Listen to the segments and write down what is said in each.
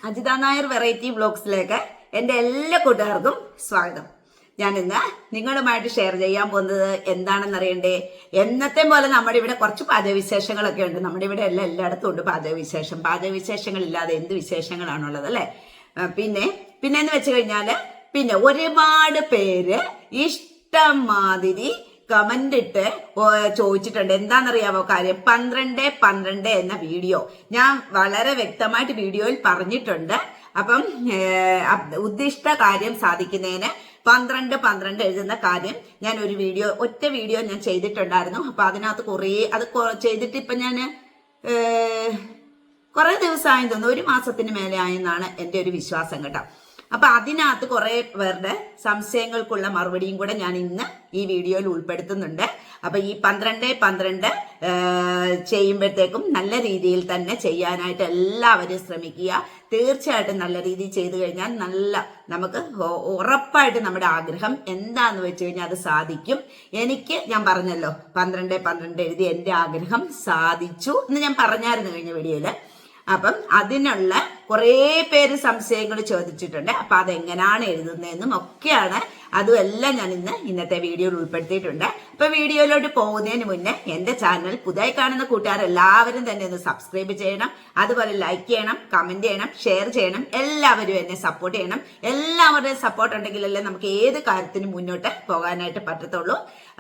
Ajitha Nair variety വ്ലോഗ്സിലേക്ക് എൻ്റെ എല്ലാ കൂട്ടുകാർക്കും സ്വാഗതം. ഞാൻ ഇന്ന് നിങ്ങളുമായിട്ട് ഷെയർ ചെയ്യാൻ പോകുന്നത് എന്താണെന്ന് അറിയണ്ടേ? എന്നത്തെ പോലെ നമ്മുടെ ഇവിടെ കുറച്ച് പാചകവിശേഷങ്ങളൊക്കെ ഉണ്ട്. നമ്മുടെ ഇവിടെ എല്ലായിടത്തും ഉണ്ട് പാചകവിശേഷം. പാചകവിശേഷങ്ങളില്ലാതെ എന്ത് വിശേഷങ്ങളാണുള്ളത് അല്ലേ? പിന്നെന്ന് വെച്ച് കഴിഞ്ഞാൽ ഒരുപാട് പേര് ഇഷ്ടംമാതിരി കമന്റ് ഇട്ട് ചോദിച്ചിട്ടുണ്ട്. എന്താണെന്നറിയാമോ കാര്യം? 12-12 എന്ന വീഡിയോ ഞാൻ വളരെ വ്യക്തമായിട്ട് വീഡിയോയിൽ പറഞ്ഞിട്ടുണ്ട്. അപ്പം ഉദ്ദിഷ്ട കാര്യം സാധിക്കുന്നതിന് 12-12 എഴുതുന്ന കാര്യം ഞാൻ ഒറ്റ വീഡിയോ ഞാൻ ചെയ്തിട്ടുണ്ടായിരുന്നു. അപ്പൊ അതിനകത്ത് ചെയ്തിട്ട് ഇപ്പൊ ഞാൻ കുറെ ദിവസമായി തോന്നുന്നു, 1 മാസത്തിന് മേലെ ആയെന്നാണ് എൻ്റെ ഒരു വിശ്വാസം കേട്ടോ. അപ്പൊ അതിനകത്ത് കുറെ പേരുടെ സംശയങ്ങൾക്കുള്ള മറുപടിയും കൂടെ ഞാൻ ഇന്ന് ഈ വീഡിയോയിൽ ഉൾപ്പെടുത്തുന്നുണ്ട്. അപ്പൊ ഈ 12-12 ചെയ്യുമ്പോഴത്തേക്കും നല്ല രീതിയിൽ തന്നെ ചെയ്യാനായിട്ട് എല്ലാവരും ശ്രമിക്കുക. തീർച്ചയായിട്ടും നല്ല രീതിയിൽ ചെയ്തു കഴിഞ്ഞാൽ നമുക്ക് ഉറപ്പായിട്ട് നമ്മുടെ ആഗ്രഹം എന്താന്ന് വെച്ച് കഴിഞ്ഞാൽ അത് സാധിക്കും. ഞാൻ പറഞ്ഞല്ലോ 12-12 എഴുതി എൻ്റെ ആഗ്രഹം സാധിച്ചു എന്ന് ഞാൻ പറഞ്ഞായിരുന്നു കഴിഞ്ഞ വീഡിയോയില്. അപ്പം അതിനുള്ള കുറേ പേര് സംശയങ്ങൾ ചോദിച്ചിട്ടുണ്ട്. അപ്പൊ അതെങ്ങനെയാണ് എഴുതുന്നതെന്നും ഒക്കെയാണ്, അതുമെല്ലാം ഞാൻ ഇന്നത്തെ വീഡിയോയിൽ ഉൾപ്പെടുത്തിയിട്ടുണ്ട്. അപ്പൊ വീഡിയോയിലോട്ട് പോകുന്നതിന് മുന്നേ എൻ്റെ ചാനൽ പുതിയതായി കാണുന്ന കൂട്ടുകാരെല്ലാവരും തന്നെ ഒന്ന് സബ്സ്ക്രൈബ് ചെയ്യണം, അതുപോലെ ലൈക്ക് ചെയ്യണം, കമന്റ് ചെയ്യണം, ഷെയർ ചെയ്യണം. എല്ലാവരും എന്നെ സപ്പോർട്ട് ചെയ്യണം. എല്ലാവരുടെയും സപ്പോർട്ട് ഉണ്ടെങ്കിലല്ലേ നമുക്ക് ഏത് കാര്യത്തിനും മുന്നോട്ട് പോകാനായിട്ട് പറ്റത്തുള്ളൂ.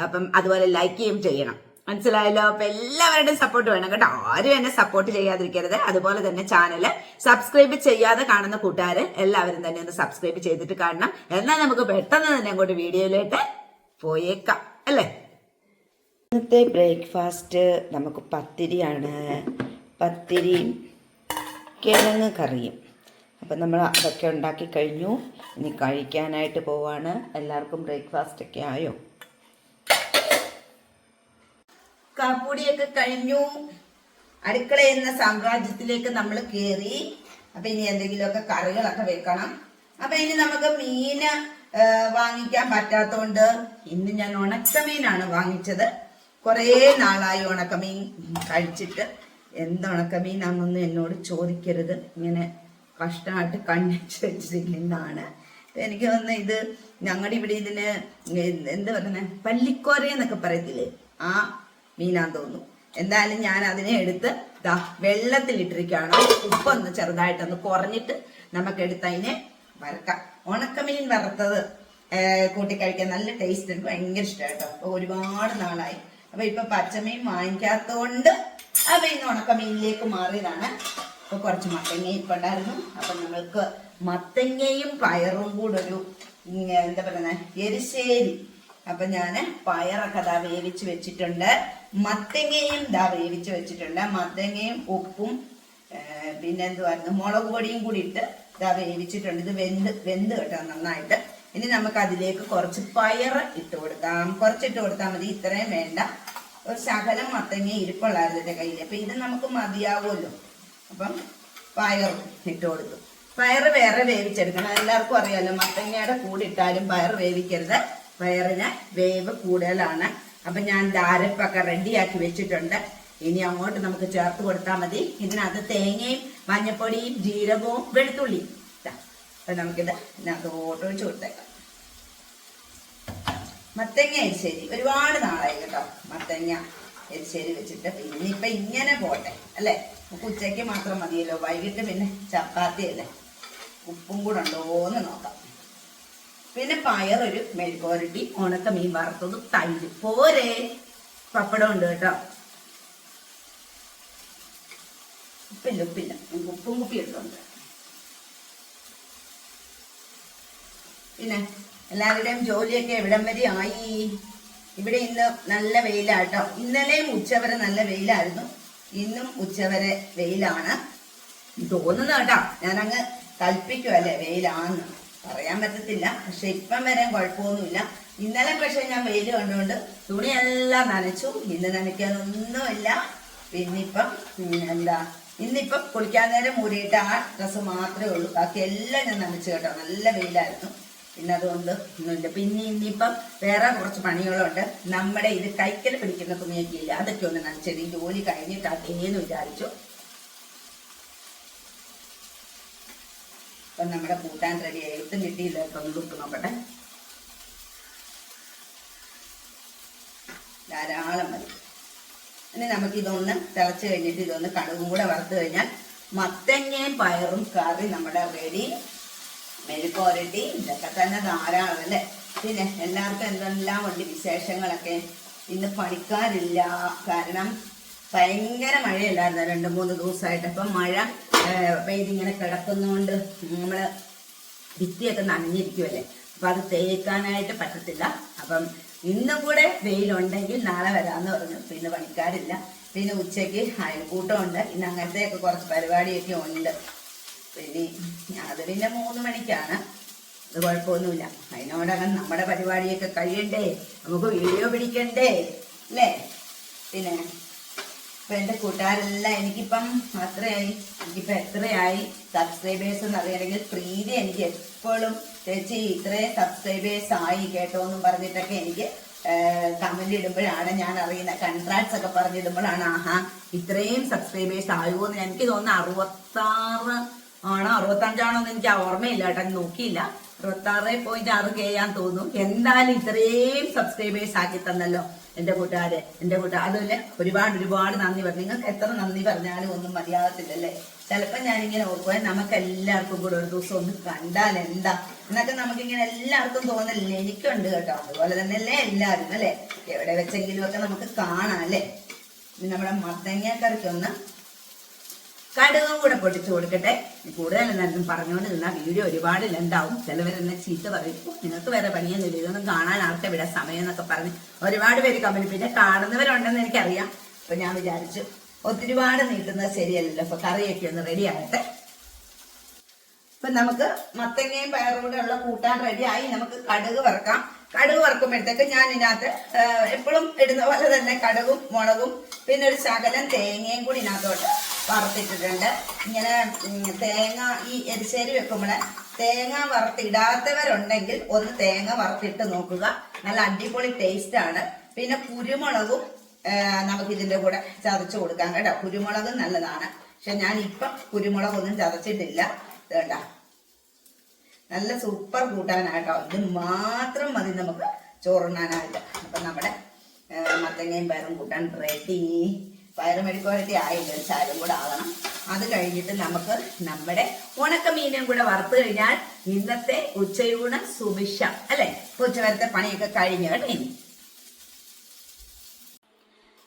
അപ്പം അതുപോലെ ലൈക്ക് ചെയ്യണം, മനസ്സിലായല്ലോ? അപ്പൊ എല്ലാവരുടെയും സപ്പോർട്ട് വേണം കേട്ടോ. ആരും എന്നെ സപ്പോർട്ട് ചെയ്യാതിരിക്കരുത്. അതുപോലെ തന്നെ ചാനല് സബ്സ്ക്രൈബ് ചെയ്യാതെ കാണുന്ന കൂട്ടുകാര് എല്ലാവരും തന്നെ ഒന്ന് സബ്സ്ക്രൈബ് ചെയ്തിട്ട് കാണണം. എന്നാൽ നമുക്ക് പെട്ടെന്ന് തന്നെ അങ്ങോട്ട് വീഡിയോയിലോട്ട് പോയേക്കാം അല്ലേ? ഇന്നത്തെ ബ്രേക്ക്ഫാസ്റ്റ് നമുക്ക് പത്തിരിയാണ്. പത്തിരിയും കിഴങ്ങ് കറിയും. അപ്പം നമ്മൾ അതൊക്കെ ഉണ്ടാക്കി കഴിഞ്ഞു. ഇനി കഴിക്കാനായിട്ട് പോവാണ്. എല്ലാവർക്കും ബ്രേക്ക്ഫാസ്റ്റ് ഒക്കെ ആയോ? കാപ്പൂടിയൊക്കെ കഴിഞ്ഞു. അടുക്കള എന്ന സാമ്രാജ്യത്തിലേക്ക് നമ്മൾ കയറി. അപ്പൊ ഇനി എന്തെങ്കിലുമൊക്കെ കറികളൊക്കെ വെക്കണം. അപ്പൊ ഇനി നമുക്ക് മീന് വാങ്ങിക്കാൻ പറ്റാത്തോണ്ട് ഇന്ന് ഞാൻ ഉണക്കമീനാണ് വാങ്ങിച്ചത്. കുറേ നാളായി ഉണക്കമീൻ കഴിച്ചിട്ട്. എന്ത് ഉണക്കമീനാണെന്നൊന്നും എന്നോട് ചോദിക്കരുത്. ഇങ്ങനെ കഷ്ടമായിട്ട് കണ്ണിച്ച് വെച്ചിരിക്കുന്നതാണ്. എനിക്ക് തോന്നുന്നു ഇത് ഞങ്ങളുടെ ഇവിടെ ഇതിന് എന്ത് പറയുന്നത്, പല്ലിക്കോര എന്നൊക്കെ പറയത്തില്ലേ, ആ മീനാന്ന് തോന്നുന്നു. എന്തായാലും ഞാൻ അതിനെ എടുത്ത് വെള്ളത്തിലിട്ടിരിക്കുകയാണ്. ഉപ്പൊന്ന് ചെറുതായിട്ടൊന്ന് കുറഞ്ഞിട്ട് നമുക്കെടുത്ത് അതിനെ വറക്കാം. ഉണക്കമീൻ വറുത്തത് കൂട്ടി കഴിക്കാൻ നല്ല ടേസ്റ്റ്. എനിക്ക് ഭയങ്കര ഇഷ്ടമാണ് കേട്ടോ. അപ്പൊ ഒരുപാട് നാളായി. അപ്പൊ ഇപ്പൊ പച്ചമീൻ വാങ്ങിക്കാത്തോണ്ട് അപ്പൊ ഇന്ന് ഉണക്കമീനിലേക്ക് മാറിയതാണ്. അപ്പൊ കുറച്ച് മത്തങ്ങ ഇപ്പൊ ഉണ്ടായിരുന്നു. അപ്പൊ നമ്മൾക്ക് മത്തങ്ങയും പയറും കൂടെ ഒരു എന്താ പറയുന്നത്, എരിശ്ശേരി. അപ്പൊ ഞാന് പയറൊക്കെ വേവിച്ച് വെച്ചിട്ടുണ്ട്. മത്തങ്ങയും വേവിച്ച് വെച്ചിട്ടുണ്ട്. മത്തങ്ങയും ഉപ്പും പിന്നെന്തുവായിരുന്നു, മുളക് പൊടിയും കൂടി ഇട്ട് വേവിച്ചിട്ടുണ്ട്. ഇത് വെന്ത് കേട്ടോ നന്നായിട്ട്. ഇനി നമുക്ക് അതിലേക്ക് കുറച്ച് പയറ് ഇട്ട് കൊടുക്കാം. കുറച്ചിട്ട് കൊടുത്താൽ മതി, ഇത്രയും വേണ്ട. ഒരു ശകലം മത്തങ്ങ ഇരിപ്പുള്ളായിരുന്നു എൻ്റെ കയ്യിൽ. അപ്പൊ ഇത് നമുക്ക് മതിയാവുമല്ലോ. അപ്പം പയറും ഇട്ട് കൊടുത്തു. പയറ് വേറെ വേവിച്ചെടുക്കണം. എല്ലാവർക്കും അറിയാലോ, മത്തങ്ങയുടെ കൂടെ ഇട്ടാലും പയർ വേവിക്കരുത്. പയറിന് വേവ് കൂടുതലാണ്. അപ്പൊ ഞാൻ അരപ്പൊക്കെ റെഡിയാക്കി വെച്ചിട്ടുണ്ട്. ഇനി അങ്ങോട്ട് നമുക്ക് ചേർത്ത് കൊടുത്താൽ മതി. ഇതിനകത്ത് തേങ്ങയും മഞ്ഞപ്പൊടിയും ജീരകവും വെളുത്തുള്ളിയും. അപ്പൊ നമുക്കിത് ഇതിനകത്ത് ഒഴിച്ചു കൊടുത്തേക്കാം. മത്തങ്ങ എരിശ്ശേരി ഒരുപാട് നാളായി കേട്ടോ. മത്തങ്ങ എരിശ്ശേരി വെച്ചിട്ട് ഇന്നിപ്പൊ ഇങ്ങനെ പോട്ടെ അല്ലെ? നമുക്ക് ഉച്ചയ്ക്ക് മാത്രം മതിയല്ലോ. വൈകിട്ട് പിന്നെ ചപ്പാത്തി അല്ലേ. ഉപ്പും കൂടെ ഉണ്ടോന്ന് നോക്കാം. പിന്നെ പയറൊരു മെഴുക്കുവരട്ടി, ഉണക്കമീൻ വറുത്തതും തൈര് പോരെ. പപ്പടം ഉണ്ട് കേട്ടോ. ഉപ്പില്ല ഉപ്പും കുപ്പി ഇട്ടുണ്ട്. പിന്നെ എല്ലാവരുടെയും ജോലിയൊക്കെ എവിടം വരെ ആയി? ഇവിടെ ഇന്ന് നല്ല വെയിലാട്ടോ. ഇന്നലെയും ഉച്ചവരെ നല്ല വെയിലായിരുന്നു. ഇന്നും ഉച്ചവരെ വെയിലാണ് തോന്നുന്നു കേട്ടോ. ഞാനങ്ങ് കൽപ്പിക്കുമല്ലേ വെയിലാന്ന്. പറയാൻ പറ്റത്തില്ല. പക്ഷെ ഇപ്പം വരാൻ കുഴപ്പമൊന്നുമില്ല. ഇന്നലെ പക്ഷെ ഞാൻ വെയിൽ കണ്ടുകൊണ്ട് തുണിയെല്ലാം നനച്ചു. ഇന്ന് നനയ്ക്കാനൊന്നുമില്ല. പിന്നിപ്പം ഇന്നിപ്പം കുളിക്കാൻ നേരം മൂടിയിട്ട് ആ ഡ്രസ്സ് മാത്രമേ ഉള്ളൂ. ബാക്കി എല്ലാം ഞാൻ നനച്ചു കേട്ടോ. നല്ല വെയിലായിരുന്നു. പിന്നെ അതുകൊണ്ട് ഒന്നുമില്ല. പിന്നെ ഇനിയിപ്പം വേറെ കുറച്ച് പണികളുണ്ട്. നമ്മുടെ ഇത് കൈക്കൽ പിടിക്കുന്ന തുണിയൊക്കെ ഇല്ല, അതൊക്കെ ഒന്ന് നനച്ചത്. ഈ ജോലി കഴിഞ്ഞിട്ടാട്ടേന്ന് വിചാരിച്ചു. അപ്പം നമ്മുടെ കൂട്ടാൻ റെഡിയായി. ഒട്ടും കിട്ടിയില്ല കേട്ടോ, ഒന്ന് ഉപ്പ് നോക്കട്ടെ. ധാരാളം മതി. ഇനി നമുക്കിതൊന്ന് തിളച്ച് കഴിഞ്ഞിട്ട് ഇതൊന്ന് കടുകും കൂടെ വറുത്ത് കഴിഞ്ഞാൽ മത്തങ്ങയും പയറും കറി നമ്മുടെ റെഡി. മെഴുക്കുവരട്ടി ഇതൊക്കെ തന്നെ ധാരാളം അല്ലേ. പിന്നെ എല്ലാവർക്കും എന്തെല്ലാം ഉണ്ട് വിശേഷങ്ങളൊക്കെ. ഇന്ന് പണിക്കാരില്ല, കാരണം ഭയങ്കര മഴയല്ലായിരുന്നു 2-3 ദിവസമായിട്ട്. അപ്പം മഴ പെയ്തിങ്ങനെ കിടക്കുന്നതുകൊണ്ട് നമ്മൾ ഭിത്തിയൊക്കെ നനഞ്ഞിരിക്കുമല്ലേ, അപ്പം അത് തേക്കാനായിട്ട് പറ്റത്തില്ല. അപ്പം ഇന്നും കൂടെ വെയിലുണ്ടെങ്കിൽ നാളെ വരാമെന്ന് പറഞ്ഞു. പിന്നെ പണിക്കാരില്ല. പിന്നെ ഉച്ചയ്ക്ക് അയൽക്കൂട്ടമുണ്ട്. ഇന്ന് അങ്ങനത്തെയൊക്കെ കുറച്ച് പരിപാടിയൊക്കെ ഉണ്ട്. പിന്നെ അത് പിന്നെ 3 മണിക്കാണ്. അത് കുഴപ്പമൊന്നുമില്ല. അതിനോടകം നമ്മുടെ പരിപാടിയൊക്കെ കഴിയണ്ടേ, നമുക്ക് വീഡിയോ പിടിക്കണ്ടേ അല്ലേ. പിന്നെ ഇപ്പം എൻ്റെ കൂട്ടുകാരെല്ലാം എനിക്കിപ്പം എത്രയായി സബ്സ്ക്രൈബേഴ്സ് എന്ന് അറിയണമെങ്കിൽ പ്രീതി എനിക്ക് എപ്പോഴും ചേച്ചി ഇത്രയും സബ്സ്ക്രൈബേഴ്സ് ആയി കേട്ടോ എന്നും പറഞ്ഞിട്ടൊക്കെ എനിക്ക് കമന്റ് ഇടുമ്പോഴാണ് ഞാൻ അറിയുന്നത്. കൺഗ്രാറ്റ്സ് ഒക്കെ പറഞ്ഞിടുമ്പോഴാണ് ആഹാ ഇത്രയും സബ്സ്ക്രൈബേഴ്സ് ആയോ എന്ന്. എനിക്ക് തോന്നുന്നു 66 ആണോ 65 എന്ന് എനിക്ക് ഓർമ്മയില്ല കേട്ടോ, നോക്കിയില്ല. 66.6K തോന്നുന്നു. എന്തായാലും ഇത്രയും സബ്സ്ക്രൈബേഴ്സ് ആക്കി തന്നല്ലോ എൻ്റെ കൂട്ടുകാര്. അതുപോലെ ഒരുപാട് നന്ദി പറഞ്ഞു. നിങ്ങൾക്ക് എത്ര നന്ദി പറഞ്ഞാലും ഒന്നും മതിയാകത്തില്ലല്ലേ. ചിലപ്പോൾ ഞാനിങ്ങനെ ഓർക്കുവാൻ നമുക്ക് എല്ലാവർക്കും കൂടെ ഒരു ദിവസം ഒന്ന് കണ്ടാൽ എന്താ എന്നൊക്കെ നമുക്കിങ്ങനെ എല്ലാവർക്കും തോന്നലില്ലേ. എനിക്കുണ്ട് കേട്ടോ. അതുപോലെ തന്നെയല്ലേ എല്ലാവരും അല്ലേ. എവിടെ വെച്ചെങ്കിലും ഒക്കെ നമുക്ക് കാണാം അല്ലേ. നമ്മുടെ മത്തങ്ങക്കറിക്കൊന്ന് കടുകും കൂടെ പൊട്ടിച്ചു കൊടുക്കട്ടെ. കൂടുതലെന്നാലും പറഞ്ഞുകൊണ്ട് നിന്നാൽ വീഡിയോ ഒരുപാട് ഉണ്ടാവും. ചിലവരെന്നെ ചീത്ത പറയും, നിങ്ങൾക്ക് വേറെ പണിയൊന്നുമില്ല, ഇതൊന്നും കാണാൻ ആർക്കെ വിടാൻ സമയം എന്നൊക്കെ പറഞ്ഞ് ഒരുപാട് പേര് കമന്റ്. പിന്നെ കാണുന്നവരുണ്ടെന്ന് എനിക്കറിയാം. അപ്പൊ ഞാൻ വിചാരിച്ചു ഒത്തിരിപാട് നീട്ടുന്നത് ശരിയല്ലല്ലോ. അപ്പൊ കറിയൊക്കെ ഒന്ന് റെഡി ആകട്ടെ. ഇപ്പൊ നമുക്ക് മത്തങ്ങയും പയറും കൂടെ ഉള്ള കൂട്ടാൻ റെഡി ആയി. നമുക്ക് കടുക് വറക്കാം. കടുക് വറക്കുമ്പോഴത്തേക്ക് ഞാൻ ഇതിനകത്ത് എപ്പോഴും ഇടുന്ന പോലെ തന്നെ കടുകും മുളകും പിന്നെ ഒരു ശകലം തേങ്ങയും കൂടി ഇതിനകത്തോട്ട് വറുത്തിട്ടിട്ടുണ്ട്. ഇങ്ങനെ തേങ്ങ ഈ എരിശ്ശേരി വെക്കുമ്പോൾ തേങ്ങ വറുത്തിടാത്തവരുണ്ടെങ്കിൽ ഒന്ന് തേങ്ങ വറുത്തിട്ട് നോക്കുക. നല്ല അടിപൊളി ടേസ്റ്റ് ആണ്. പിന്നെ കുരുമുളകും നമുക്കിതിൻ്റെ കൂടെ ചതച്ച് കൊടുക്കാം കേട്ടോ. കുരുമുളകും നല്ലതാണ്. പക്ഷെ ഞാൻ ഇപ്പം കുരുമുളകൊന്നും ചതച്ചിട്ടില്ല. വേണ്ട, നല്ല സൂപ്പർ കൂട്ടാനായിട്ടോ. ഇത് മാത്രം മതി നമുക്ക് ചോറുണ്ണാനായിട്ട്. അപ്പം നമ്മുടെ മത്തങ്ങയും പയറും കൂട്ടാൻ റെഡി. പയറ് മെഴുക്കുവരട്ടി ആയില്ല, ചാലും കൂടെ ആകണം. അത് കഴിഞ്ഞിട്ട് നമുക്ക് നമ്മുടെ ഉണക്കമീനും കൂടെ വറുത്ത് കഴിഞ്ഞാൽ ഇന്നത്തെ ഉച്ചയൂണ് സുഭിക്ഷം അല്ലെ. ഉച്ചവരത്തെ പണിയൊക്കെ കഴിഞ്ഞു കേട്ടോ. ഇനി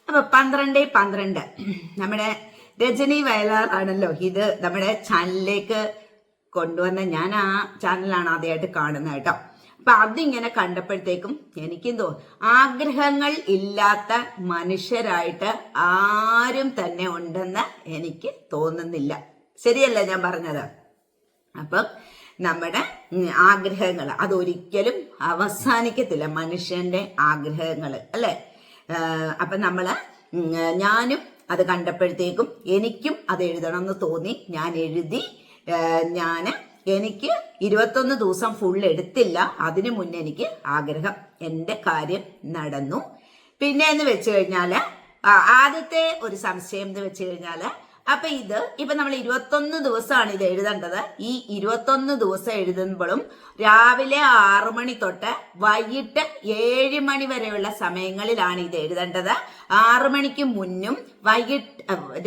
അപ്പൊ 12 നമ്മുടെ രജനി വയലാർ ആണല്ലോ ഇത് നമ്മുടെ ചാനലിലേക്ക് കൊണ്ടുവന്ന. ഞാൻ ആ ചാനലാണ് ആദ്യമായിട്ട് കാണുന്നത് കേട്ടോ. അപ്പൊ അതിങ്ങനെ കണ്ടപ്പോഴത്തേക്കും എനിക്കും ആഗ്രഹങ്ങൾ ഇല്ലാത്ത മനുഷ്യരായിട്ട് ആരും തന്നെ ഉണ്ടെന്ന് എനിക്ക് തോന്നുന്നില്ല. ശരിയല്ല ഞാൻ പറഞ്ഞത്? അപ്പം നമ്മുടെ ആഗ്രഹങ്ങൾ അതൊരിക്കലും അവസാനിക്കത്തില്ല, മനുഷ്യന്റെ ആഗ്രഹങ്ങൾ അല്ലെ. അപ്പൊ ഞാനും അത് കണ്ടപ്പോഴത്തേക്കും എനിക്കും അത് എഴുതണം എന്ന് തോന്നി. ഞാൻ എഴുതി. എനിക്ക് 21 ദിവസം ഫുൾ എടുത്തില്ല. അതിനു മുന്നേ എനിക്ക് ആഗ്രഹം, എൻ്റെ കാര്യം നടന്നു. പിന്നെ എന്ന് വെച്ച് കഴിഞ്ഞാല് ആദ്യത്തെ ഒരു സംശയം എന്ന് വെച്ച് കഴിഞ്ഞാല് ഇപ്പൊ നമ്മൾ 21 ദിവസമാണ് ഇത് എഴുതേണ്ടത്. ഈ 21 ദിവസം എഴുതുമ്പോഴും രാവിലെ 6 മണി തൊട്ട് വൈകിട്ട് 7 മണി വരെയുള്ള സമയങ്ങളിലാണ് ഇത് എഴുതേണ്ടത്. 6 മണിക്ക് മുന്നും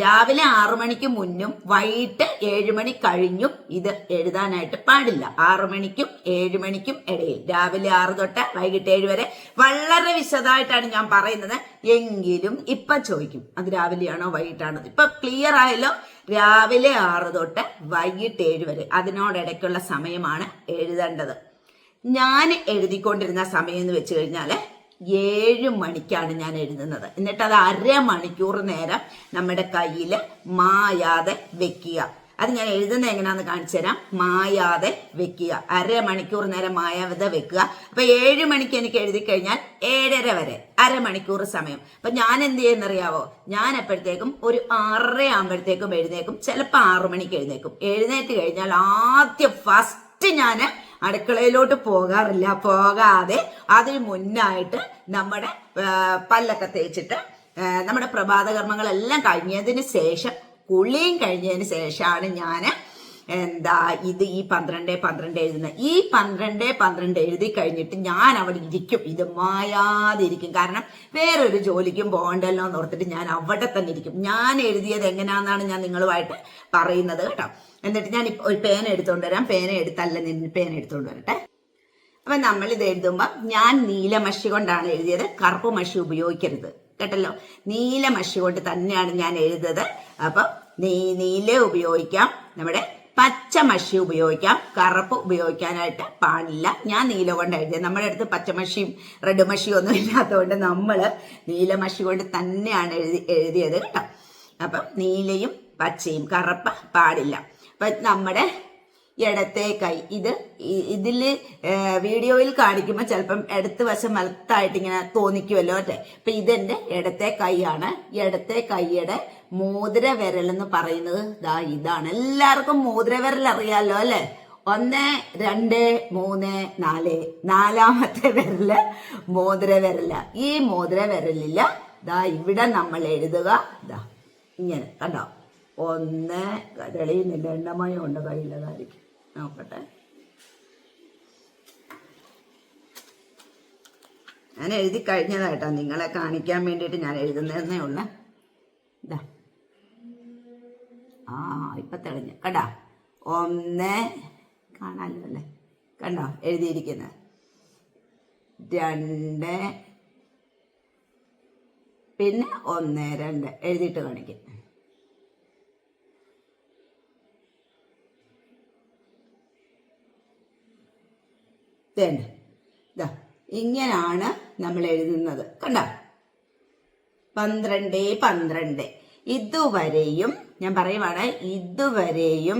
രാവിലെ 6 മണിക്ക് മുന്നും വൈകിട്ട് 7 മണി കഴിഞ്ഞും ഇത് എഴുതാനായിട്ട് പാടില്ല. 6 മണിക്കും 7 മണിക്കും ഇടയിൽ, രാവിലെ 6 തൊട്ട് വൈകിട്ട് 7 വരെ. വളരെ വിശദമായിട്ടാണ് ഞാൻ പറയുന്നത്. എങ്കിലും ഇപ്പൊ ചോദിക്കും അത് രാവിലെയാണോ വൈകിട്ടാണോ. ഇപ്പൊ ക്ലിയർ ആയല്ലോ. രാവിലെ 6 തൊട്ട് വൈകിട്ട് 7 വരെ, അതിനോടിടയ്ക്കുള്ള സമയമാണ് എഴുതേണ്ടത്. ഞാൻ എഴുതിക്കൊണ്ടിരുന്ന സമയം എന്ന് വെച്ച് കഴിഞ്ഞാല് 7 മണിക്കാണ് ഞാൻ എഴുതുന്നത്. എന്നിട്ട് അത് 1/2 മണിക്കൂർ നേരം നമ്മുടെ കയ്യിൽ മായാതെ വെക്കുക. അത് ഞാൻ എഴുതുന്നത് എങ്ങനെയാന്ന് കാണിച്ചു തരാം. മായാതെ വെക്കുക, 1/2 മണിക്കൂർ നേരം മായാതെ വെക്കുക. അപ്പൊ 7 മണിക്ക് എനിക്ക് എഴുതി കഴിഞ്ഞാൽ 7:30 വരെ 1/2 മണിക്കൂർ സമയം. അപ്പൊ ഞാൻ എന്ത് ചെയ്യുന്നറിയാവോ, ഞാൻ എപ്പോഴത്തേക്കും ഒരു 6:30 ആകുമ്പോഴത്തേക്കും എഴുന്നേക്കും. ചിലപ്പോൾ 6 മണിക്ക് എഴുന്നേക്കും. എഴുന്നേറ്റ് കഴിഞ്ഞാൽ ആദ്യം ഫസ്റ്റ് ഞാൻ അടുക്കളയിലോട്ട് പോകാതെ അതിന് മുന്നായിട്ട് നമ്മുടെ പല്ലൊക്കെ തേച്ചിട്ട് നമ്മുടെ പ്രഭാത കർമ്മങ്ങളെല്ലാം കഴിഞ്ഞതിന് ശേഷം, കുളിയും കഴിഞ്ഞതിന് ശേഷമാണ് ഞാൻ എന്താ ഈ 12 എഴുതുന്നത്. ഈ 12 എഴുതി കഴിഞ്ഞിട്ട് ഞാൻ അവിടെ ഇരിക്കും, ഇത് മായാതെ ഇരിക്കും. കാരണം വേറൊരു ജോലിക്കും പോകണ്ടല്ലോ എന്ന് ഓർത്തിട്ട് ഞാൻ അവിടെ തന്നെ ഇരിക്കും. ഞാൻ എഴുതിയത് എങ്ങനെയാണെന്നാണ് ഞാൻ നിങ്ങളുമായിട്ട് പറയുന്നത് കേട്ടോ. എന്നിട്ട് ഞാൻ ഒരു പേന എടുത്തുകൊണ്ട് വരാം. പേന എടുത്തുകൊണ്ട് വരട്ടെ. അപ്പൊ നമ്മൾ ഇത് എഴുതുമ്പോൾ ഞാൻ നീലമഷി കൊണ്ടാണ് എഴുതിയത്, കറുപ്പ് മഷി ഉപയോഗിക്കരുത് കേട്ടല്ലോ. നീലമഷി കൊണ്ട് തന്നെയാണ് ഞാൻ എഴുതുന്നത്. അപ്പൊ നീല ഉപയോഗിക്കാം, നമ്മുടെ പച്ച മഷി ഉപയോഗിക്കാം, കറുപ്പ് ഉപയോഗിക്കാനായിട്ട് പാടില്ല. ഞാൻ നീല കൊണ്ട് എഴുതിയത്. നമ്മുടെ അടുത്ത് പച്ചമഷിയും റെഡ് മഷിയും ഒന്നും ഇല്ലാത്തതുകൊണ്ട് നമ്മള് നീലമഷി കൊണ്ട് തന്നെയാണ് എഴുതിയത് കേട്ടോ. അപ്പം നീലയും പച്ചയും കറുപ്പ് പാടില്ല. അപ്പൊ നമ്മുടെ ഇടത്തെ കൈ ഇതില് വീഡിയോയിൽ കാണിക്കുമ്പോൾ ചിലപ്പം ഇടത്ത് വശം വലത്തായിട്ട് ഇങ്ങനെ തോന്നിക്കുമല്ലോ അല്ലേ. അപ്പൊ ഇതെന്റെ ഇടത്തെ കൈയാണ്. ഇടത്തെ കൈയുടെ മോതിര വിരൽ എന്ന് പറയുന്നത് ഇതാണ്. എല്ലാവർക്കും മോതിര വിരൽ അറിയാലോ അല്ലെ. 1, 2, 3, 4 നാലാമത്തെ വിരല് മോതിര വിരല. ഈ മോതിര വിരലില് ഇവിടെ നമ്മൾ എഴുതുക ഇങ്ങനെ കണ്ടോ. 1 തെളിയുന്നില്ല, എണ്ണമയം ഉണ്ട് കയ്യിലതായിരിക്കും, നോക്കട്ടെ. ഞാൻ എഴുതി കഴിഞ്ഞതായിട്ടാ, നിങ്ങളെ കാണിക്കാൻ വേണ്ടിയിട്ട് ഞാൻ എഴുതുന്നതെന്നേ ഉള്ളു. ഇപ്പൊ തെളിഞ്ഞ കണ്ടാ. 1 കാണാലോ അല്ലേ, കണ്ടോ എഴുതിയിരിക്കുന്നത്. 2 പിന്നെ 1, 2 എഴുതിയിട്ട് കാണിക്കും. ഇങ്ങനാണ് നമ്മൾ എഴുതുന്നത് കണ്ട. 12 ഇതുവരെയും ഞാൻ പറയുവാണ്, ഇതുവരെയും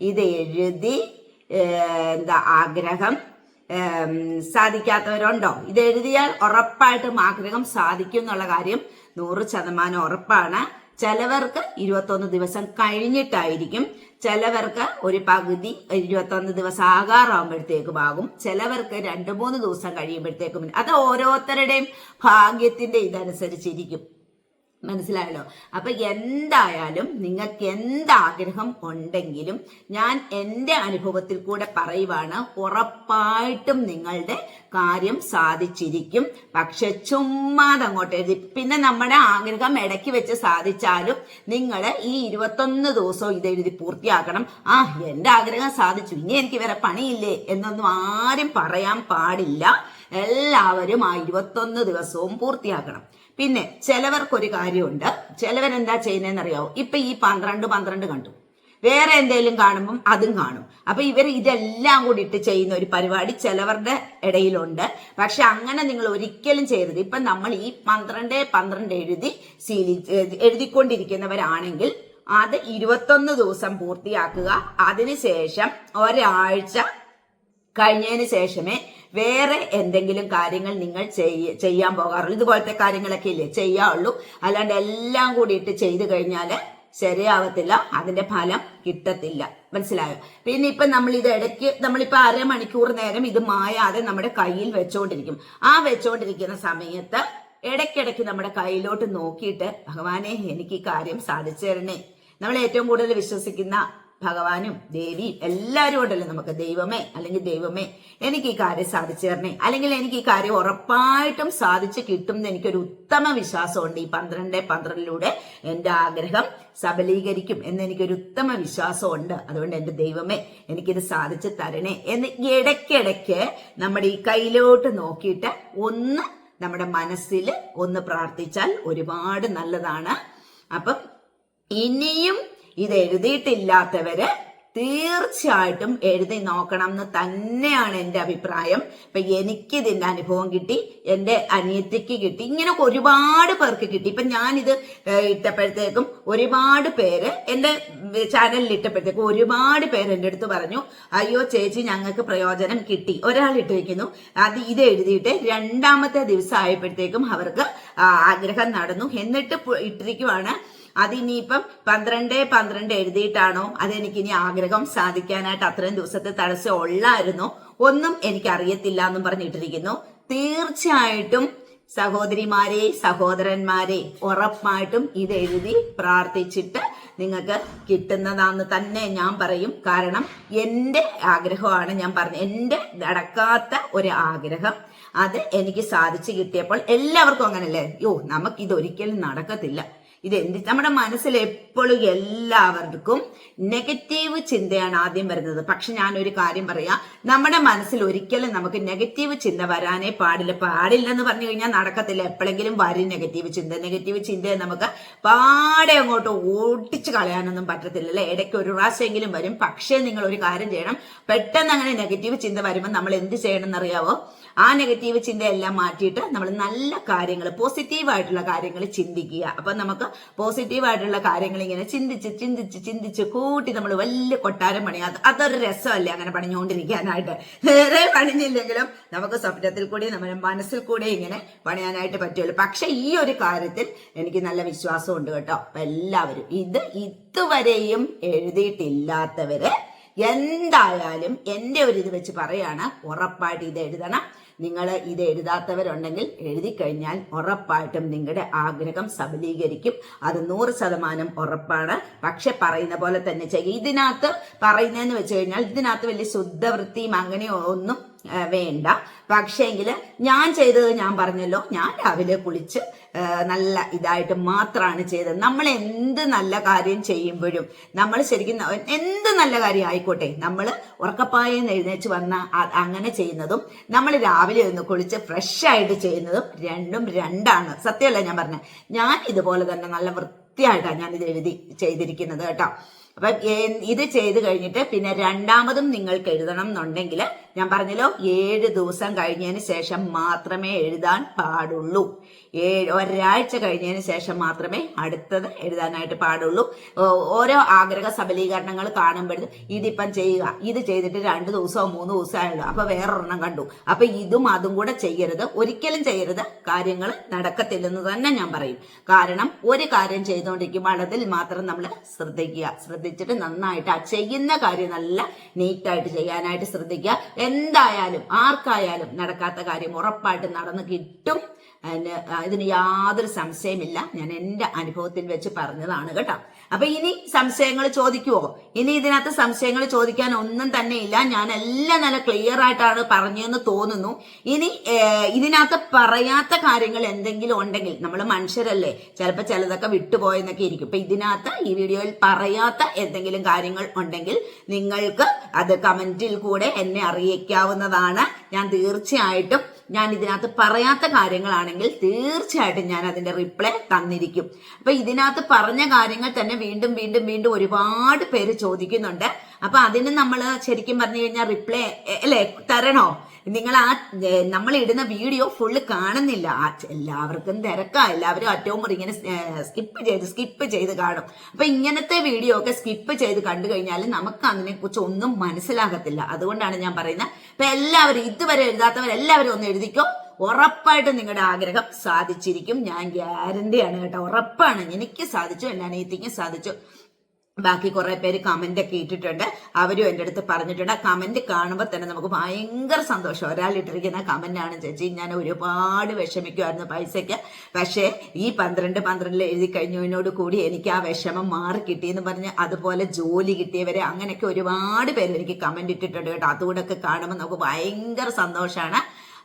ഇത് എഴുതി ആഗ്രഹം സാധിക്കാത്തവരുണ്ടോ? ഇത് എഴുതിയാൽ ഉറപ്പായിട്ടും ആഗ്രഹം സാധിക്കും എന്നുള്ള കാര്യം 100% ഉറപ്പാണ്. ചിലവർക്ക് 21 ദിവസം കഴിഞ്ഞിട്ടായിരിക്കും, ചിലവർക്ക് ഒരു പകുതി 21 ദിവസം ആകാറാകുമ്പോഴത്തേക്കും ആകും, ചിലവർക്ക് 2-3 ദിവസം കഴിയുമ്പോഴത്തേക്കും. അത് ഓരോരുത്തരുടെയും ഭാഗ്യത്തിന്റെ ഇതനുസരിച്ചിരിക്കും. മനസ്സിലായല്ലോ. അപ്പൊ എന്തായാലും നിങ്ങൾക്ക് എന്താഗ്രഹം ഉണ്ടെങ്കിലും ഞാൻ എൻ്റെ അനുഭവത്തിൽ കൂടെ പറയുവാണ്, ഉറപ്പായിട്ടും നിങ്ങളുടെ കാര്യം സാധിച്ചിരിക്കും. പക്ഷെ ചുമ്മാതെ അങ്ങോട്ട് എഴുതി പിന്നെ നമ്മുടെ ആഗ്രഹം ഇടയ്ക്ക് വെച്ച് സാധിച്ചാലും നിങ്ങൾ ഈ 21 ദിവസവും ഇതെഴുതി പൂർത്തിയാക്കണം. എന്റെ ആഗ്രഹം സാധിച്ചു, ഇനി എനിക്ക് വേറെ പണിയില്ലേ എന്നൊന്നും ആരും പറയാൻ പാടില്ല. എല്ലാവരും ആ 21 ദിവസവും പൂർത്തിയാക്കണം. പിന്നെ ചിലവർക്കൊരു കാര്യമുണ്ട്, ചിലവരെന്താ ചെയ്യുന്നതെന്നറിയാവോ? ഇപ്പൊ ഈ 12 കണ്ടു, വേറെ എന്തെങ്കിലും കാണുമ്പം അതും കാണും. അപ്പൊ ഇവർ ഇതെല്ലാം കൂടി ഇട്ട് ചെയ്യുന്ന ഒരു പരിപാടി ചിലവരുടെ ഇടയിലുണ്ട്. പക്ഷെ അങ്ങനെ നിങ്ങൾ ഒരിക്കലും ചെയ്യരുത്. ഇപ്പൊ നമ്മൾ ഈ 12 എഴുതിക്കൊണ്ടിരിക്കുന്നവരാണെങ്കിൽ അത് 21 ദിവസം പൂർത്തിയാക്കുക. അതിനുശേഷം ഒരാഴ്ച കഴിഞ്ഞതിന് ശേഷമേ വേറെ എന്തെങ്കിലും കാര്യങ്ങൾ നിങ്ങൾ ചെയ്യാൻ പോകാറുള്ളൂ. ഇതുപോലത്തെ കാര്യങ്ങളൊക്കെ ഇല്ലേ ചെയ്യാവുള്ളൂ. അല്ലാണ്ട് എല്ലാം കൂടിയിട്ട് ചെയ്തു കഴിഞ്ഞാല് ശരിയാവത്തില്ല, അതിന്റെ ഫലം കിട്ടത്തില്ല. മനസ്സിലായോ? പിന്നെ ഇപ്പൊ നമ്മൾ ഇത് ഇടയ്ക്ക് നമ്മളിപ്പോ 1/2 മണിക്കൂർ നേരം ഇത് മായാതെ നമ്മുടെ കയ്യിൽ വെച്ചോണ്ടിരിക്കും. ആ വെച്ചോണ്ടിരിക്കുന്ന സമയത്ത് ഇടയ്ക്കിടയ്ക്ക് നമ്മുടെ കയ്യിലോട്ട് നോക്കിയിട്ട് ഭഗവാനെ എനിക്ക് ഈ കാര്യം സാധിച്ചു തരണേ. നമ്മൾ ഏറ്റവും കൂടുതൽ വിശ്വസിക്കുന്ന ഭഗവാനും ദേവിയും എല്ലാവരും ഉണ്ടല്ലോ നമുക്ക്. ദൈവമേ അല്ലെങ്കിൽ ദൈവമേ എനിക്ക് ഈ കാര്യം സാധിച്ചു തരണേ, അല്ലെങ്കിൽ എനിക്ക് ഈ കാര്യം ഉറപ്പായിട്ടും സാധിച്ചു കിട്ടും എന്ന് എനിക്കൊരു ഉത്തമ വിശ്വാസമുണ്ട്. ഈ 12 എന്റെ ആഗ്രഹം സബലീകരിക്കും എന്ന് എനിക്കൊരു ഉത്തമ വിശ്വാസമുണ്ട്. അതുകൊണ്ട് എന്റെ ദൈവമേ എനിക്കിത് സാധിച്ചു തരണേ എന്ന് ഇടയ്ക്കിടയ്ക്ക് നമ്മുടെ ഈ കയ്യിലോട്ട് നോക്കിയിട്ട് ഒന്ന് നമ്മുടെ മനസ്സിൽ ഒന്ന് പ്രാർത്ഥിച്ചാൽ ഒരുപാട് നല്ലതാണ്. അപ്പം ഇനിയും ഇത് എഴുതിയിട്ടില്ലാത്തവര് തീർച്ചയായിട്ടും എഴുതി നോക്കണം എന്ന് തന്നെയാണ് എൻ്റെ അഭിപ്രായം. ഇപ്പൊ എനിക്ക് ഇതിന്റെ അനുഭവം കിട്ടി, എൻ്റെ അനിയത്തിക്ക് കിട്ടി, ഇങ്ങനെ ഒരുപാട് പേർക്ക് കിട്ടി. ഇപ്പൊ ഞാനിത് ഇട്ടപ്പോഴത്തേക്കും ഒരുപാട് പേര് എൻ്റെ ചാനലിൽ ഇട്ടപ്പോഴത്തേക്കും ഒരുപാട് പേര് എൻ്റെ അടുത്ത് പറഞ്ഞു, അയ്യോ ചേച്ചി ഞങ്ങൾക്ക് പ്രയോജനം കിട്ടി. ഒരാൾ ഇട്ടിരിക്കുന്നു, ഇത് എഴുതിയിട്ട് 2ാമത്തെ ദിവസം ആയപ്പോഴത്തേക്കും അവർക്ക് ആഗ്രഹം നടന്നു. എന്നിട്ട് ഇട്ടിരിക്കുവാണ്, അതിനിയിപ്പം 12 എഴുതിയിട്ടാണോ അതെനിക്കിനി ആഗ്രഹം സാധിക്കാനായിട്ട് അത്രയും ദിവസത്തെ തടസ്സം ഉള്ളായിരുന്നോ ഒന്നും എനിക്കറിയത്തില്ല എന്നും പറഞ്ഞിട്ടിരിക്കുന്നു. തീർച്ചയായിട്ടും സഹോദരിമാരെ, സഹോദരന്മാരെ, ഉറപ്പായിട്ടും ഇത് എഴുതി പ്രാർത്ഥിച്ചിട്ട് നിങ്ങൾക്ക് കിട്ടുന്നതാന്ന് തന്നെ ഞാൻ പറയും. കാരണം എൻ്റെ ആഗ്രഹമാണ് ഞാൻ പറഞ്ഞത്, എൻ്റെ നടക്കാത്ത ഒരു ആഗ്രഹം അത് എനിക്ക് സാധിച്ചു കിട്ടിയപ്പോൾ എല്ലാവർക്കും അങ്ങനല്ലേ, നമുക്ക് ഇതൊരിക്കലും നടക്കത്തില്ല, നമ്മുടെ മനസ്സിൽ എപ്പോഴും എല്ലാവർക്കും നെഗറ്റീവ് ചിന്തയാണ് ആദ്യം വരുന്നത്. പക്ഷെ ഞാനൊരു കാര്യം പറയാം, നമ്മുടെ മനസ്സിൽ ഒരിക്കലും നമുക്ക് നെഗറ്റീവ് ചിന്ത വരാനേ പാടില്ലെന്ന് പറഞ്ഞു കഴിഞ്ഞാൽ നടക്കത്തില്ല. എപ്പോഴെങ്കിലും വരും നെഗറ്റീവ് ചിന്തയെ നമുക്ക് പാടെ അങ്ങോട്ട് ഓടിച്ചു കളയാനൊന്നും പറ്റത്തില്ല അല്ലെ. ഇടയ്ക്ക് ഒരു പ്രാവശ്യമെങ്കിലും വരും. പക്ഷേ നിങ്ങൾ ഒരു കാര്യം ചെയ്യണം, പെട്ടെന്ന് അങ്ങനെ നെഗറ്റീവ് ചിന്ത വരുമ്പോൾ നമ്മൾ എന്ത് ചെയ്യണം എന്നറിയാവോ? ആ നെഗറ്റീവ് ചിന്തയെല്ലാം മാറ്റിയിട്ട് നമ്മൾ നല്ല കാര്യങ്ങൾ, പോസിറ്റീവായിട്ടുള്ള കാര്യങ്ങൾ ചിന്തിക്കുക. അപ്പൊ നമുക്ക് പോസിറ്റീവായിട്ടുള്ള കാര്യങ്ങൾ ഇങ്ങനെ ചിന്തിച്ച് കൂട്ടി നമ്മൾ വലിയ കൊട്ടാരം പണിയാ. അതൊരു രസമല്ലേ അങ്ങനെ പണിഞ്ഞുകൊണ്ടിരിക്കാനായിട്ട്. വേറെ പണിഞ്ഞില്ലെങ്കിലും നമുക്ക് സ്വപ്നത്തിൽ കൂടി നമ്മുടെ മനസ്സിൽ കൂടെ ഇങ്ങനെ പണിയാനായിട്ട് പറ്റുമല്ലോ. പക്ഷെ ഈ ഒരു കാര്യത്തിൽ എനിക്ക് നല്ല വിശ്വാസമുണ്ട് കേട്ടോ. അപ്പൊ എല്ലാവരും ഇതുവരെയും എഴുതിയിട്ടില്ലാത്തവര് എന്തായാലും എൻ്റെ ഒരു ഇത് വെച്ച് പറയാണ്, ഉറപ്പായിട്ട് ഇത് എഴുതണം. നിങ്ങൾ ഇത് എഴുതാത്തവരുണ്ടെങ്കിൽ എഴുതി കഴിഞ്ഞാൽ ഉറപ്പായിട്ടും നിങ്ങളുടെ ആഗ്രഹം സബലീകരിക്കും. അത് 100% ഉറപ്പാണ്. പക്ഷെ പറയുന്ന പോലെ തന്നെ ചെയ്യും. ഇതിനകത്ത് പറയുന്നതെന്ന് വെച്ച് കഴിഞ്ഞാൽ ഇതിനകത്ത് വലിയ ശുദ്ധവൃത്തിയും അങ്ങനെയോ ഒന്നും വേണ്ട. പക്ഷേങ്കിൽ ഞാൻ ചെയ്തത് ഞാൻ പറഞ്ഞല്ലോ, ഞാൻ രാവിലെ കുളിച്ച് നല്ല ഇതായിട്ട് മാത്രമാണ് ചെയ്തത്. നമ്മൾ എന്ത് നല്ല കാര്യം ചെയ്യുമ്പോഴും നമ്മൾ ശരിക്കും എന്ത് നല്ല കാര്യം ആയിക്കോട്ടെ, നമ്മൾ ഉറക്കപ്പായെന്ന് എഴുന്നേച്ച് വന്ന അങ്ങനെ ചെയ്യുന്നതും നമ്മൾ രാവിലെ ഒന്ന് കുളിച്ച് ഫ്രഷ് ആയിട്ട് ചെയ്യുന്നതും രണ്ടാണ്. സത്യമല്ല ഞാൻ പറഞ്ഞത്. ഞാൻ ഇതുപോലെ തന്നെ നല്ല വൃത്തിയായിട്ടാണ് ഞാൻ ഇത് ചെയ്തിരിക്കുന്നത് കേട്ടോ. അപ്പൊ ഇത് ചെയ്ത് കഴിഞ്ഞിട്ട് പിന്നെ രണ്ടാമതും നിങ്ങൾക്ക് എഴുതണം എന്നുണ്ടെങ്കിൽ ഞാൻ പറഞ്ഞല്ലോ 7 ദിവസം കഴിഞ്ഞതിന് ശേഷം മാത്രമേ എഴുതാൻ പാടുള്ളൂ. ഒരാഴ്ച കഴിഞ്ഞതിന് ശേഷം മാത്രമേ അടുത്തത് എഴുതാനായിട്ട് പാടുള്ളൂ. ഓരോ ആഗ്രഹ സബലീകരണങ്ങൾ കാണുമ്പോഴത് ഇതിപ്പം ചെയ്യുക, ഇത് ചെയ്തിട്ട് 2 ദിവസമോ 3 ദിവസമോ ആയുള്ളൂ, അപ്പൊ വേറൊരെണ്ണം കണ്ടു, അപ്പൊ അതും കൂടെ ചെയ്യരുത്, ഒരിക്കലും ചെയ്യരുത്. കാര്യങ്ങൾ നടക്കത്തില്ലെന്ന് തന്നെ ഞാൻ പറയും. കാരണം ഒരു കാര്യം ചെയ്തുകൊണ്ടിരിക്കുമ്പോൾ അതിൽ മാത്രം നമ്മൾ ശ്രദ്ധിച്ചിട്ട് നന്നായിട്ട് ആ ചെയ്യുന്ന കാര്യം നല്ല നീറ്റായിട്ട് ചെയ്യാനായിട്ട് ശ്രദ്ധിക്കുക. എന്തായാലും ആർക്കായാലും നടക്കാത്ത കാര്യം ഉറപ്പായിട്ട് നടന്നു കിട്ടും. ഇതിന് യാതൊരു സംശയമില്ല. ഞാൻ എൻ്റെ അനുഭവത്തിൽ വെച്ച് പറഞ്ഞതാണ് കേട്ടോ. അപ്പൊ ഇനി സംശയങ്ങൾ ചോദിക്കുവോ? ഇനി ഇതിനകത്ത് സംശയങ്ങൾ ചോദിക്കാൻ ഒന്നും തന്നെ ഇല്ല. ഞാൻ എല്ലാം നല്ല ക്ലിയർ ആയിട്ടാണ് പറഞ്ഞതെന്ന് തോന്നുന്നു. ഇനി ഇതിനകത്ത് പറയാത്ത കാര്യങ്ങൾ എന്തെങ്കിലും ഉണ്ടെങ്കിൽ, നമ്മൾ മനുഷ്യരല്ലേ, ചിലപ്പോൾ ചിലതൊക്കെ വിട്ടുപോയെന്നൊക്കെ ഇരിക്കും. ഇപ്പൊ ഇതിനകത്ത് ഈ വീഡിയോയിൽ പറയാത്ത എന്തെങ്കിലും കാര്യങ്ങൾ ഉണ്ടെങ്കിൽ നിങ്ങൾക്ക് അത് കമന്റിൽ കൂടെ എന്നെ അറിയിക്കാവുന്നതാണ്. ഞാൻ തീർച്ചയായിട്ടും ഇതിനകത്ത് പറയാത്ത കാര്യങ്ങളാണെങ്കിൽ തീർച്ചയായിട്ടും ഞാൻ അതിന്റെ റിപ്ലൈ തന്നിരിക്കും. അപ്പൊ ഇതിനകത്ത് പറഞ്ഞ കാര്യങ്ങൾ തന്നെ വീണ്ടും ഒരുപാട് പേര് ചോദിക്കുന്നുണ്ട്. അപ്പൊ അതിന് നമ്മൾ ശരിക്കും പറഞ്ഞു കഴിഞ്ഞാൽ റിപ്ലൈ അല്ലേ തരണോ? നമ്മൾ ഇടുന്ന വീഡിയോ ഫുള്ള് കാണുന്നില്ല. എല്ലാവർക്കും തിരക്കാ, എല്ലാവരും അറ്റവും ഇങ്ങനെ സ്കിപ്പ് ചെയ്ത് കാണും. അപ്പൊ ഇങ്ങനത്തെ വീഡിയോ ഒക്കെ സ്കിപ്പ് ചെയ്ത് കണ്ടു കഴിഞ്ഞാൽ നമുക്ക് അതിനെ കുറിച്ച് ഒന്നും മനസ്സിലാകത്തില്ല. അതുകൊണ്ടാണ് ഞാൻ പറയുന്നത്. അപ്പൊ എല്ലാവരും ഇതുവരെ എഴുതാത്തവരെല്ലാവരും ഒന്ന് എഴുതിക്കോ. ഉറപ്പായിട്ടും നിങ്ങളുടെ ആഗ്രഹം സാധിച്ചിരിക്കും. ഞാൻ ഗ്യാരണ്ടിയാണ് കേട്ടോ, ഉറപ്പാണ്. എനിക്ക് സാധിച്ചു, എൻ്റെ അനിയത്തിക്കും സാധിച്ചു. ബാക്കി കുറെ പേര് കമന്റ് ഒക്കെ ഇട്ടിട്ടുണ്ട്. അവരും എൻ്റെ അടുത്ത് പറഞ്ഞിട്ടുണ്ട്. കമന്റ് കാണുമ്പോൾ തന്നെ നമുക്ക് ഭയങ്കര സന്തോഷം. ഒരാൾ ഇട്ടിരിക്കുന്ന കമന്റ് ആണ്, ചേച്ചി ഞാൻ ഒരുപാട് വിഷമിക്കുമായിരുന്നു പൈസയ്ക്ക്, പക്ഷേ ഈ 12 എഴുതി കഴിഞ്ഞതിനോട് കൂടി എനിക്ക് ആ വിഷമം മാറി കിട്ടിയെന്ന് പറഞ്ഞ് അതുപോലെ ജോലി കിട്ടിയവരെ അങ്ങനെയൊക്കെ ഒരുപാട് പേര് എനിക്ക് കമന്റ് ഇട്ടിട്ടുണ്ട് കേട്ടോ. അതുകൂടെയൊക്കെ കാണുമ്പോൾ നമുക്ക് ഭയങ്കര സന്തോഷമാണ്.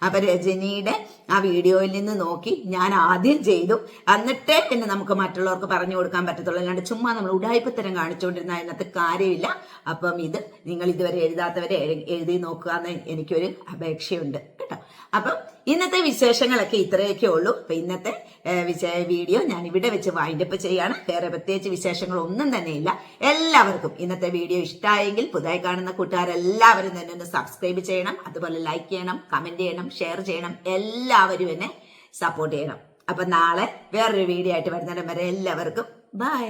അപ്പൊ രജനിയുടെ ആ വീഡിയോയിൽ നിന്ന് നോക്കി ഞാൻ ആദ്യം ചെയ്തു, എന്നിട്ടേ പിന്നെ നമുക്ക് മറ്റുള്ളവർക്ക് പറഞ്ഞു കൊടുക്കാൻ പറ്റത്തുള്ളൂ. അല്ലാണ്ട് ചുമ്മാ നമ്മൾ ഉടായ്പത്തരം കാണിച്ചുകൊണ്ടിരുന്ന അതിനകത്ത് കാര്യമില്ല. അപ്പം നിങ്ങൾ ഇതുവരെ എഴുതാത്തവരെ എഴുതി നോക്കുക എന്ന് എനിക്കൊരു അപേക്ഷയുണ്ട് കേട്ടോ. അപ്പം ഇന്നത്തെ വിശേഷങ്ങളൊക്കെ ഇത്രയൊക്കെ ഉള്ളൂ. അപ്പൊ ഇന്നത്തെ വീഡിയോ ഞാൻ ഇവിടെ വെച്ച് വൈൻഡപ്പ് ചെയ്യാണ്. വേറെ പ്രത്യേകിച്ച് വിശേഷങ്ങൾ ഒന്നും തന്നെ ഇല്ല. എല്ലാവർക്കും ഇന്നത്തെ വീഡിയോ ഇഷ്ടമായെങ്കിൽ പുതുതായി കാണുന്ന കൂട്ടുകാരെല്ലാവരും തന്നെ ഒന്ന് സബ്സ്ക്രൈബ് ചെയ്യണം, അതുപോലെ ലൈക്ക് ചെയ്യണം, കമന്റ് ചെയ്യണം, ഷെയർ ചെയ്യണം. എല്ലാവരും എന്നെ സപ്പോർട്ട് ചെയ്യണം. അപ്പൊ നാളെ വേറൊരു വീഡിയോ ആയിട്ട് വരുന്നിടം വരെ എല്ലാവർക്കും ബൈ.